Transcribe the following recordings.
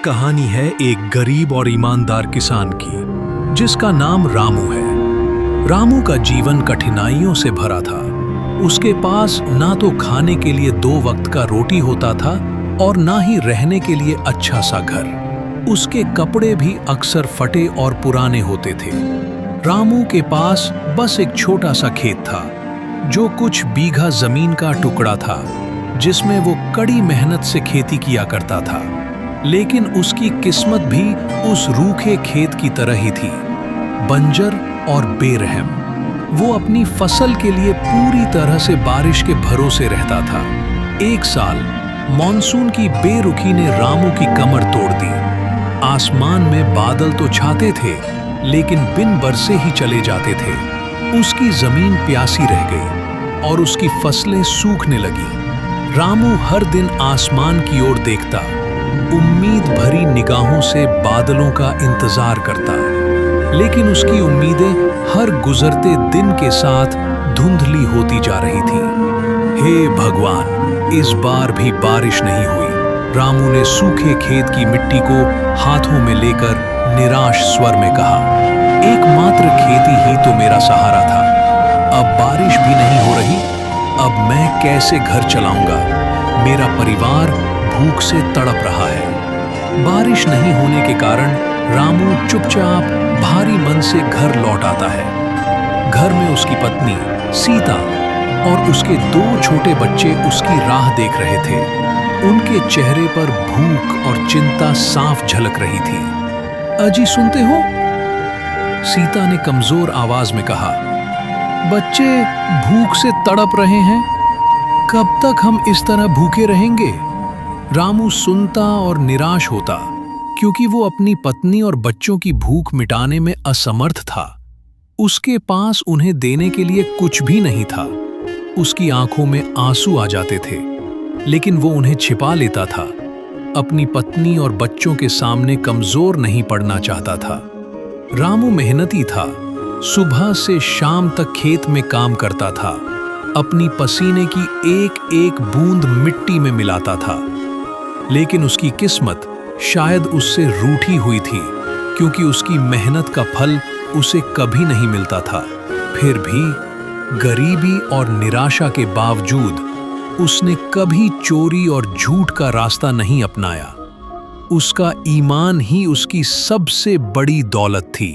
कहानी है एक गरीब और ईमानदार किसान की, जिसका नाम रामू है। रामू का जीवन कठिनाइयों से भरा था। उसके पास ना तो खाने के लिए 2 वक्त का रोटी होता था और ना ही रहने के लिए अच्छा सा घर। उसके कपड़े भी अक्सर फटे और पुराने होते थे। रामू के पास बस एक छोटा सा खेत था, जो कुछ बीघा जमीन का टुकड़ा था, जिसमें वो कड़ी मेहनत से खेती किया करता था। लेकिन उसकी किस्मत भी उस रूखे खेत की तरह ही थी, बंजर और बेरहम। वो अपनी फसल के लिए पूरी तरह से बारिश के भरोसे रहता था। एक साल मॉनसून की बेरुखी ने रामू की कमर तोड़ दी। आसमान में बादल तो छाते थे, लेकिन बिन बरसे ही चले जाते थे। उसकी जमीन प्यासी रह गई और उसकी फसलें सूखने लगी। रामू हर दिन आसमान की ओर देखता, उम्मीद भरी निगाहों से बादलों का इंतजार करता। लेकिन उसकी उम्मीदें हर गुजरते दिन के साथ धुंधली होती जा रही थी। हे भगवान, इस बार भी बारिश नहीं हुई। रामू ने सूखे खेत की मिट्टी को हाथों में लेकर निराश स्वर में कहा, एकमात्र खेती ही तो मेरा सहारा था। अब बारिश भी नहीं हो रही। अब मैं कैसे घर चलाऊंगा? मेरा परिवार भूख से तड़प रहा है। बारिश नहीं होने के कारण रामू चुपचाप भारी मन से घर लौट आता है। घर में उसकी पत्नी सीता और उसके 2 छोटे बच्चे उसकी राह देख रहे थे। उनके चेहरे पर भूख और चिंता साफ झलक रही थी। अजी सुनते हो? सीता ने कमजोर आवाज में कहा, बच्चे भूख से तड़प रहे हैं। कब तक हम इस तरह भूखे रहेंगे? रामू सुनता और निराश होता, क्योंकि वो अपनी पत्नी और बच्चों की भूख मिटाने में असमर्थ था। उसके पास उन्हें देने के लिए कुछ भी नहीं था। उसकी आंखों में आंसू आ जाते थे, लेकिन वो उन्हें छिपा लेता था। अपनी पत्नी और बच्चों के सामने कमजोर नहीं पड़ना चाहता था। रामू मेहनती था। सुबह से शाम तक खेत में काम करता था। अपनी पसीने की एक एक बूंद मिट्टी में मिलाता था। लेकिन उसकी किस्मत शायद उससे रूठी हुई थी, क्योंकि उसकी मेहनत का फल उसे कभी नहीं मिलता था। फिर भी गरीबी और निराशा के बावजूद उसने कभी चोरी और झूठ का रास्ता नहीं अपनाया। उसका ईमान ही उसकी सबसे बड़ी दौलत थी।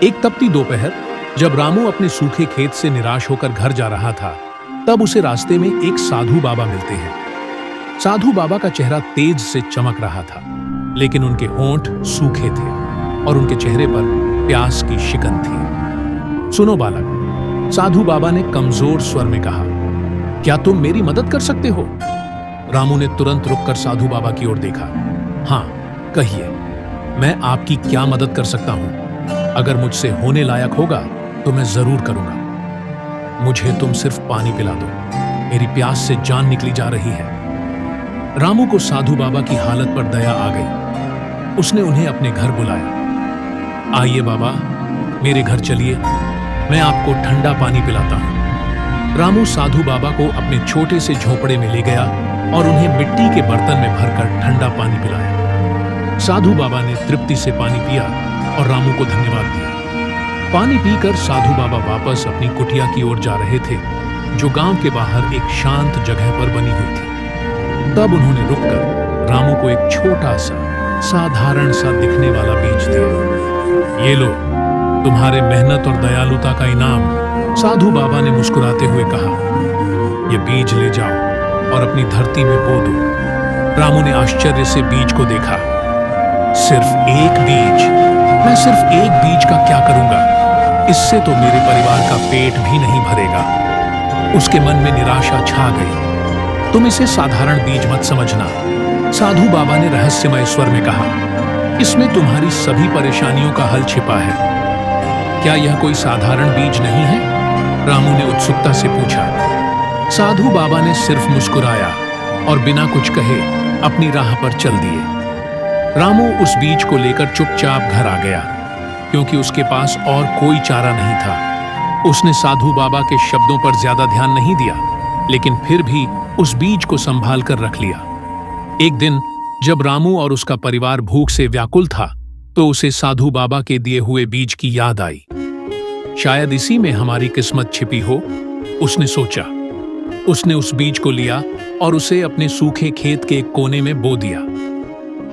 एक तपती दोपहर, जब रामू अपने सूखे खेत से निराश होकर घर जा रहा था, तब उसे रास्ते में एक साधु बाबा मिलते हैं। साधु बाबा का चेहरा तेज से चमक रहा था, लेकिन उनके होंठ सूखे थे और उनके चेहरे पर प्यास की शिकन थी। सुनो बालक, साधु बाबा ने कमजोर स्वर में कहा, क्या तुम मेरी मदद कर सकते हो? रामू ने तुरंत रुककर साधु बाबा की ओर देखा। हाँ, कहिए, मैं आपकी क्या मदद कर सकता हूं? अगर मुझसे होने लायक होगा तो मैं जरूर करूंगा। मुझे तुम सिर्फ पानी पिला दो, मेरी प्यास से जान निकली जा रही है। रामू को साधु बाबा की हालत पर दया आ गई। उसने उन्हें अपने घर बुलाया। आइए बाबा, मेरे घर चलिए, मैं आपको ठंडा पानी पिलाता हूं। रामू साधु बाबा को अपने छोटे से झोपड़े में ले गया और उन्हें मिट्टी के बर्तन में भरकर ठंडा पानी पिलाया। साधु बाबा ने तृप्ति से पानी पिया और रामू को धन्यवाद दिया। पानी पीकर साधु बाबा वापस अपनी कुटिया की ओर जा रहे थे, जो गांव के बाहर एक शांत जगह पर बनी हुई थी। तब उन्होंने रुककर रामू को एक छोटा सा साधारण सा दिखने वाला बीज दिया। ये लो, तुम्हारे मेहनत और दयालुता का इनाम। साधु बाबा ने मुस्कुराते हुए कहा, ये बीज ले जाओ और अपनी धरती में बो दो। रामू ने आश्चर्य से बीज को देखा। सिर्फ एक बीज? मैं सिर्फ एक बीज का क्या करूंगा? इससे तो मेरे परिवार का पेट भी नहीं भरेगा। उसके मन में निराशा छा गई। तुम इसे साधारण बीज मत समझना, साधु बाबा ने रहस्यमय स्वर में कहा। इसमें तुम्हारी सभी परेशानियों का हल छिपा है। क्या यह कोई साधारण बीज नहीं है? रामू ने उत्सुकता से पूछा। साधु बाबा ने सिर्फ मुस्कुराया और बिना कुछ कहे अपनी राह पर चल दिए। रामू उस बीज को लेकर चुपचाप घर आ गया, क्योंकि उसके पास और कोई चारा नहीं था। उसने साधु बाबा के शब्दों पर ज्यादा ध्यान नहीं दिया, लेकिन फिर भी उस बीज को संभाल कर रख लिया। एक दिन जब रामू और उसका परिवार भूख से व्याकुल था तो उसे साधु बाबा के दिए हुए बीज की याद आई। शायद इसी में हमारी किस्मत छिपी हो, उसने सोचा। उसने उस बीज को लिया और उसे अपने सूखे खेत के एक कोने में बो दिया।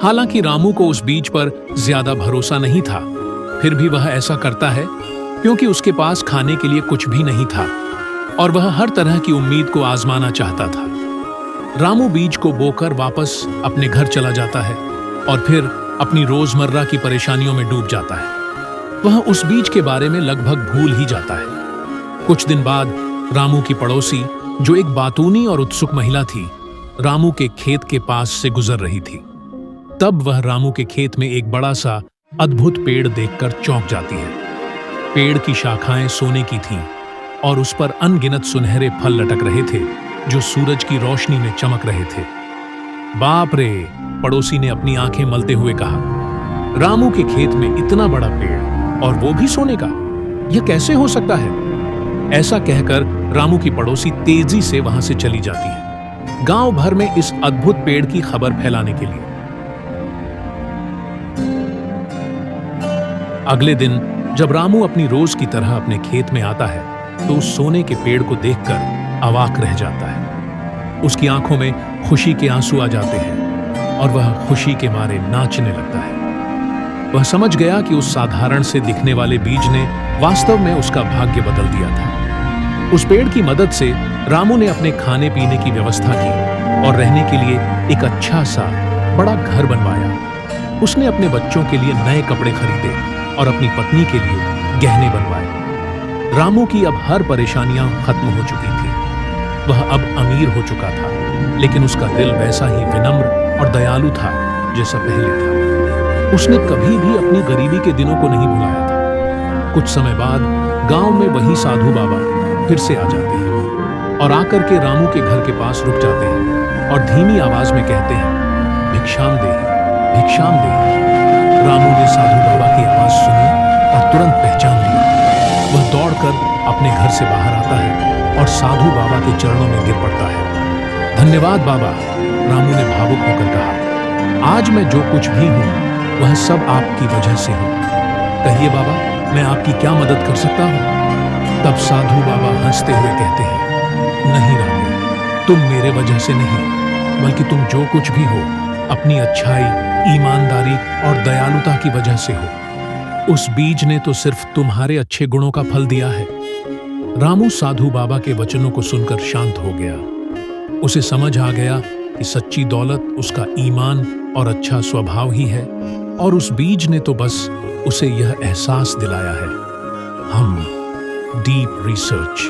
हालांकि रामू को उस बीज पर ज्यादा भरोसा नहीं था, फिर भी वह ऐसा करता है क्योंकि उसके पास खाने के लिए कुछ भी नहीं था और वह हर तरह की उम्मीद को आजमाना चाहता था। रामू बीज को बोकर वापस अपने घर चला जाता है और फिर अपनी रोजमर्रा की परेशानियों में डूब जाता है। वह उस बीज के बारे में लगभग भूल ही जाता है। कुछ दिन बाद रामू की पड़ोसी, जो एक बातूनी और उत्सुक महिला थी, रामू के खेत के पास से गुजर रही थी। तब वह रामू के खेत में एक बड़ा सा अद्भुत पेड़ देखकर चौंक जाती है। पेड़ की शाखाएं सोने की थीं और उस पर अनगिनत सुनहरे फल लटक रहे थे जो सूरज की रोशनी में चमक रहे थे। बाप रे, पड़ोसी ने अपनी आंखें मलते हुए कहा। रामू के खेत में इतना बड़ा पेड़ और वो भी सोने का, यह कैसे हो सकता है? ऐसा कहकर रामू की पड़ोसी तेजी से वहां से चली जाती है, गांव भर में इस अद्भुत पेड़ की खबर फैलाने के लिए। अगले दिन जब रामू अपनी रोज की तरह अपने खेत में आता है तो उस सोने के पेड़ को देखकर अवाक रह जाता है। उसकी आंखों में खुशी के आंसू आ जाते हैं और वह खुशी के मारे नाचने लगता है। वह समझ गया कि उस साधारण से दिखने वाले बीज ने वास्तव में उसका भाग्य बदल दिया था। उस पेड़ की मदद से रामू ने अपने खाने पीने की व्यवस्था की और रहने के लिए एक अच्छा सा बड़ा घर बनवाया। उसने अपने बच्चों के लिए नए कपड़े खरीदे और अपनी पत्नी के लिए गहने बनवाए। रामू की अब हर परेशानियां खत्म हो चुकी थी। वह अब अमीर हो चुका था, लेकिन उसका दिल वैसा ही विनम्र और दयालु था जैसा पहले था। उसने कभी भी अपनी गरीबी के दिनों को नहीं भुलाया था। कुछ समय बाद गांव में वही साधु बाबा फिर से आ जाते हैं और आकर के रामू के घर के पास रुक जाते हैं और धीमी आवाज में कहते हैं, भिक्षाम देहि, भिक्षाम देहि। रामू ने साधु बाबा की आवाज सुनी और तुरंत पहचान लिया। वह दौड़कर अपने घर से बाहर आता है और साधु बाबा के चरणों में गिर पड़ता है। धन्यवाद बाबा, रामू ने भावुक होकर कहा। आज मैं जो कुछ भी हूँ वह सब आपकी वजह से हूँ। कहिए बाबा, मैं आपकी क्या मदद कर सकता हूँ? तब साधु बाबा हंसते हुए कहते हैं, नहीं रामू, तुम मेरे वजह से नहीं, बल्कि तुम जो कुछ भी हो अपनी अच्छाई, ईमानदारी और दयालुता की वजह से हो। उस बीज ने तो सिर्फ तुम्हारे अच्छे गुणों का फल दिया है। रामू साधु बाबा के वचनों को सुनकर शांत हो गया। उसे समझ आ गया कि सच्ची दौलत उसका ईमान और अच्छा स्वभाव ही है, और उस बीज ने तो बस उसे यह एहसास दिलाया है। हम डीप रिसर्च